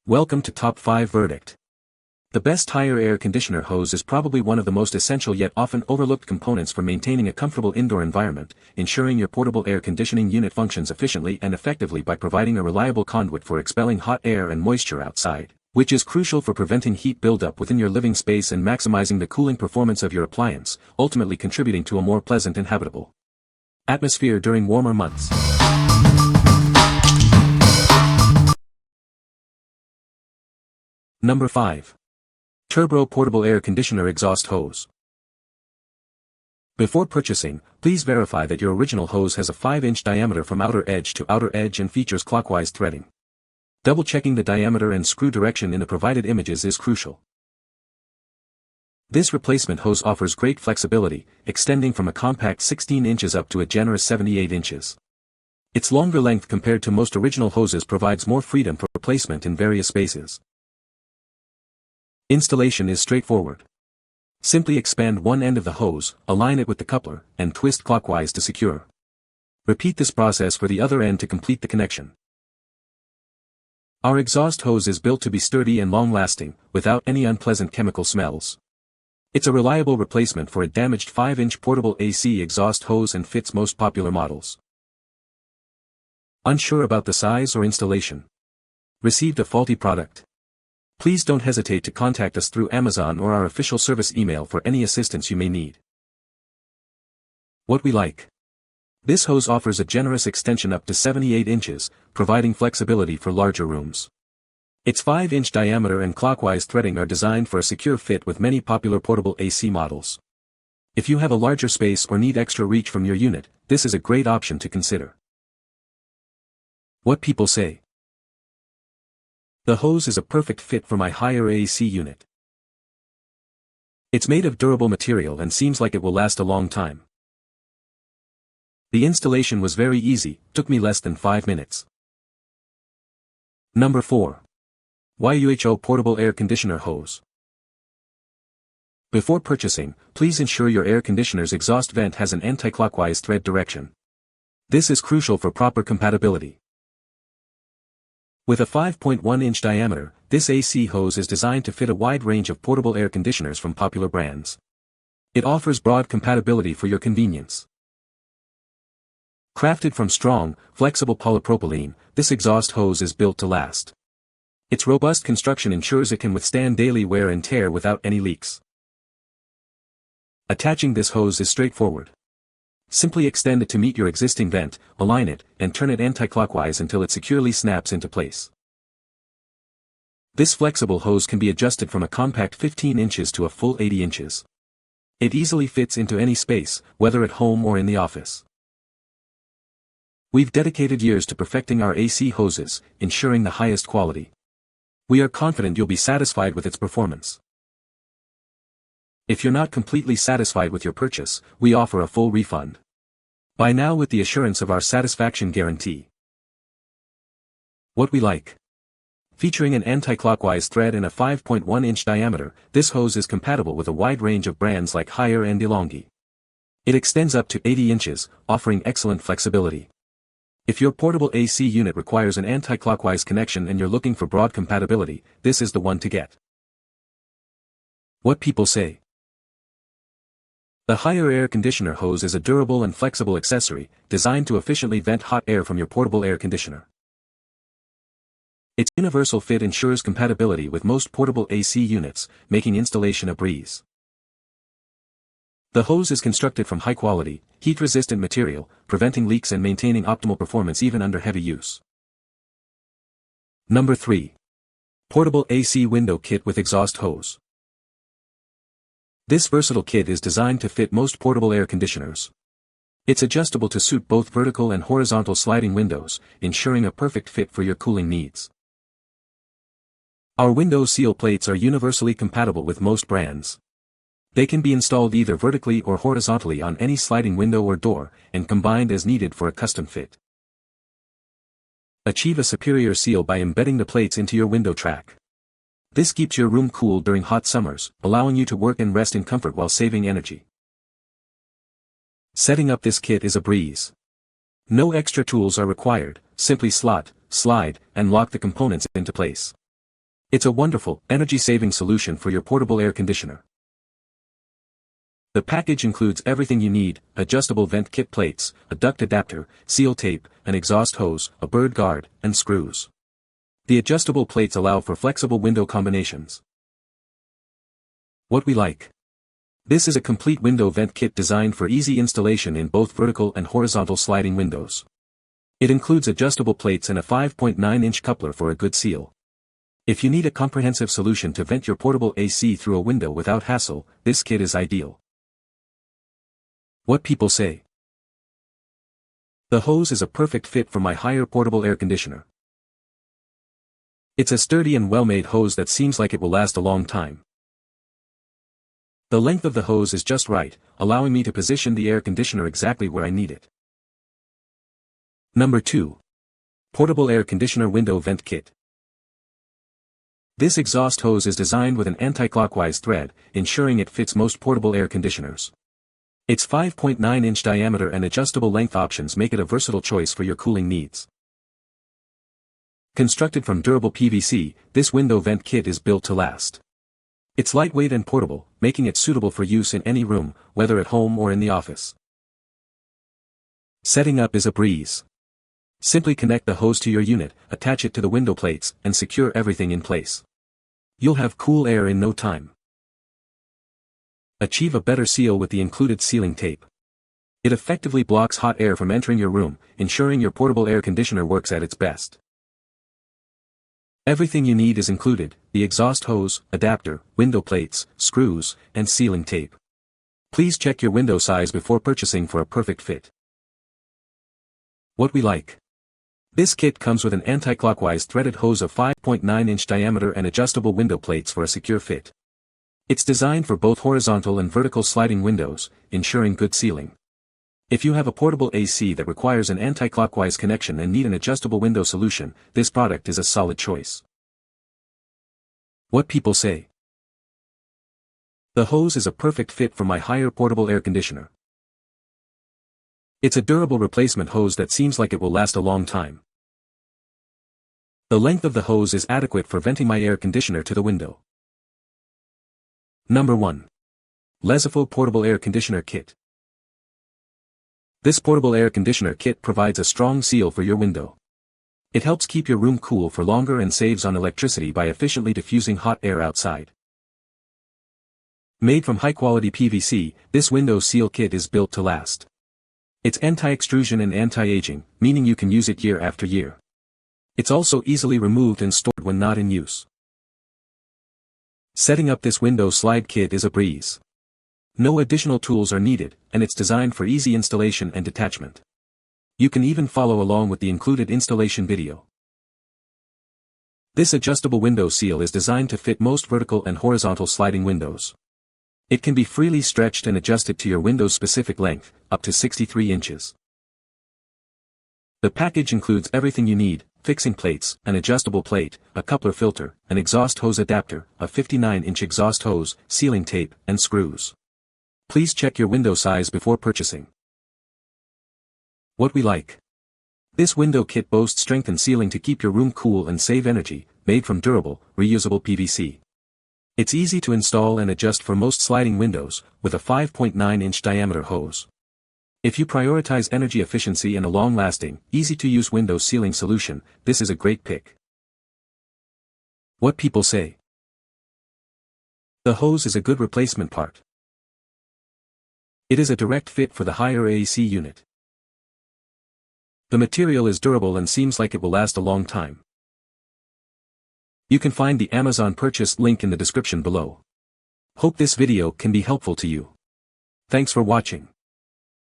Welcome to Top 5 Verdict. The best higher air conditioner hose is probably one of the most essential yet often overlooked components for maintaining a comfortable indoor environment, ensuring your portable air conditioning unit functions efficiently and effectively by providing a reliable conduit for expelling hot air and moisture outside, which is crucial for preventing heat buildup within your living space and maximizing the cooling performance of your appliance, ultimately contributing to a more pleasant and habitable atmosphere during warmer months. Number 5. TURBRO Portable Air Conditioner Exhaust Hose. Before purchasing, please verify that your original hose has a 5-inch diameter from outer edge to outer edge and features clockwise threading. Double-checking the diameter and screw direction in the provided images is crucial. This replacement hose offers great flexibility, extending from a compact 16 inches up to a generous 78 inches. Its longer length compared to most original hoses provides more freedom for placement in various spaces. Installation is straightforward. Simply expand one end of the hose, align it with the coupler, and twist clockwise to secure. Repeat this process for the other end to complete the connection. Our exhaust hose is built to be sturdy and long-lasting, without any unpleasant chemical smells. It's a reliable replacement for a damaged 5-inch portable AC exhaust hose and fits most popular models. Unsure about the size or installation? Received a faulty product? Please don't hesitate to contact us through Amazon or our official service email for any assistance you may need. What we like. This hose offers a generous extension up to 78 inches, providing flexibility for larger rooms. Its 5-inch diameter and clockwise threading are designed for a secure fit with many popular portable AC models. If you have a larger space or need extra reach from your unit, this is a great option to consider. What people say. The hose is a perfect fit for my higher AC unit. It's made of durable material and seems like it will last a long time. The installation was very easy, took me less than 5 minutes. Number 4. YOUHO Portable Air Conditioner Hose. Before purchasing, please ensure your air conditioner's exhaust vent has an anti-clockwise thread direction. This is crucial for proper compatibility. With a 5.1-inch diameter, this AC hose is designed to fit a wide range of portable air conditioners from popular brands. It offers broad compatibility for your convenience. Crafted from strong, flexible polypropylene, this exhaust hose is built to last. Its robust construction ensures it can withstand daily wear and tear without any leaks. Attaching this hose is straightforward. Simply extend it to meet your existing vent, align it, and turn it anti-clockwise until it securely snaps into place. This flexible hose can be adjusted from a compact 15 inches to a full 80 inches. It easily fits into any space, whether at home or in the office. We've dedicated years to perfecting our AC hoses, ensuring the highest quality. We are confident you'll be satisfied with its performance. If you're not completely satisfied with your purchase, we offer a full refund. Buy now with the assurance of our satisfaction guarantee. What we like. Featuring an anti-clockwise thread and a 5.1-inch diameter, this hose is compatible with a wide range of brands like Haier and DeLonghi. It extends up to 80 inches, offering excellent flexibility. If your portable AC unit requires an anti-clockwise connection and you're looking for broad compatibility, this is the one to get. What people say. The Haier air conditioner hose is a durable and flexible accessory, designed to efficiently vent hot air from your portable air conditioner. Its universal fit ensures compatibility with most portable AC units, making installation a breeze. The hose is constructed from high-quality, heat-resistant material, preventing leaks and maintaining optimal performance even under heavy use. Number 3. Portable AC Window Kit with Exhaust Hose. This versatile kit is designed to fit most portable air conditioners. It's adjustable to suit both vertical and horizontal sliding windows, ensuring a perfect fit for your cooling needs. Our window seal plates are universally compatible with most brands. They can be installed either vertically or horizontally on any sliding window or door, and combined as needed for a custom fit. Achieve a superior seal by embedding the plates into your window track. This keeps your room cool during hot summers, allowing you to work and rest in comfort while saving energy. Setting up this kit is a breeze. No extra tools are required, simply slot, slide, and lock the components into place. It's a wonderful, energy-saving solution for your portable air conditioner. The package includes everything you need: adjustable vent kit plates, a duct adapter, seal tape, an exhaust hose, a bird guard, and screws. The adjustable plates allow for flexible window combinations. What we like. This is a complete window vent kit designed for easy installation in both vertical and horizontal sliding windows. It includes adjustable plates and a 5.9-inch coupler for a good seal. If you need a comprehensive solution to vent your portable AC through a window without hassle, this kit is ideal. What people say. The hose is a perfect fit for my higher portable air conditioner. It's a sturdy and well-made hose that seems like it will last a long time. The length of the hose is just right, allowing me to position the air conditioner exactly where I need it. Number 2. Portable Air Conditioner Window Vent Kit. This exhaust hose is designed with an anti-clockwise thread, ensuring it fits most portable air conditioners. Its 5.9-inch diameter and adjustable length options make it a versatile choice for your cooling needs. Constructed from durable PVC, this window vent kit is built to last. It's lightweight and portable, making it suitable for use in any room, whether at home or in the office. Setting up is a breeze. Simply connect the hose to your unit, attach it to the window plates, and secure everything in place. You'll have cool air in no time. Achieve a better seal with the included sealing tape. It effectively blocks hot air from entering your room, ensuring your portable air conditioner works at its best. Everything you need is included: the exhaust hose, adapter, window plates, screws, and sealing tape. Please check your window size before purchasing for a perfect fit. What we like. This kit comes with an anti-clockwise threaded hose of 5.9-inch diameter and adjustable window plates for a secure fit. It's designed for both horizontal and vertical sliding windows, ensuring good sealing. If you have a portable AC that requires an anti-clockwise connection and need an adjustable window solution, this product is a solid choice. What people say. The hose is a perfect fit for my higher portable air conditioner. It's a durable replacement hose that seems like it will last a long time. The length of the hose is adequate for venting my air conditioner to the window. Number 1. LEZIFU Portable Air Conditioner Kit. This portable air conditioner kit provides a strong seal for your window. It helps keep your room cool for longer and saves on electricity by efficiently diffusing hot air outside. Made from high-quality PVC, this window seal kit is built to last. It's anti-extrusion and anti-aging, meaning you can use it year after year. It's also easily removed and stored when not in use. Setting up this window slide kit is a breeze. No additional tools are needed, and it's designed for easy installation and detachment. You can even follow along with the included installation video. This adjustable window seal is designed to fit most vertical and horizontal sliding windows. It can be freely stretched and adjusted to your window's specific length, up to 63 inches. The package includes everything you need: fixing plates, an adjustable plate, a coupler filter, an exhaust hose adapter, a 59-inch exhaust hose, sealing tape, and screws. Please check your window size before purchasing. What we like. This window kit boasts strength and sealing to keep your room cool and save energy, made from durable, reusable PVC. It's easy to install and adjust for most sliding windows, with a 5.9-inch diameter hose. If you prioritize energy efficiency and a long-lasting, easy-to-use window sealing solution, this is a great pick. What people say. The hose is a good replacement part. It is a direct fit for the higher AC unit. The material is durable and seems like it will last a long time. You can find the Amazon purchase link in the description below. Hope this video can be helpful to you. Thanks for watching.